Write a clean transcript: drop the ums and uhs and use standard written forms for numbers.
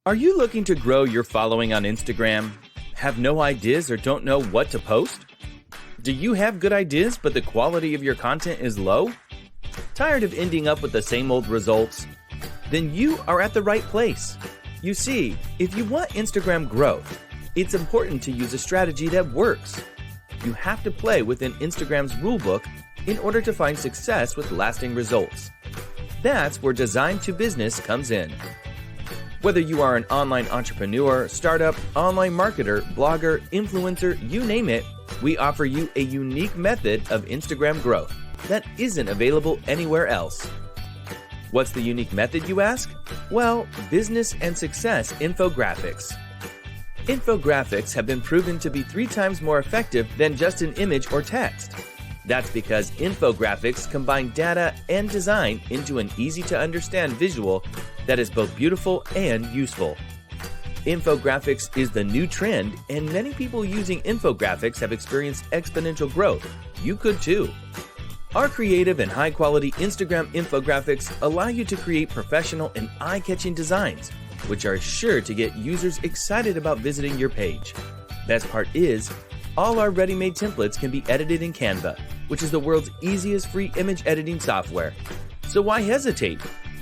Are you looking to grow your following on Instagram? Have no ideas or don't know what to post? Do you have good ideas but the quality of your content is low? Tired of ending up with the same old results? Then you are at the right place. You see, if you want Instagram growth, it's important to use a strategy that works. You have to play within Instagram's rulebook in order to find success with lasting results. That's where Design to Business comes in. Whether you are an online entrepreneur, startup, online marketer, blogger, influencer, you name it, we offer you a unique method of Instagram growth that isn't available anywhere else. What's the unique method, you ask? Well, business and success infographics. Infographics have been proven to be 3 times more effective than just an image or text. That's because infographics combine data and design into an easy-to-understand visual that is both beautiful and useful. Infographics is the new trend, and many people using infographics have experienced exponential growth. You could too. Our creative and high-quality Instagram infographics allow you to create professional and eye-catching designs, which are sure to get users excited about visiting your page. Best part is, all our ready-made templates can be edited in Canva, which is the world's easiest free image editing software. So why hesitate?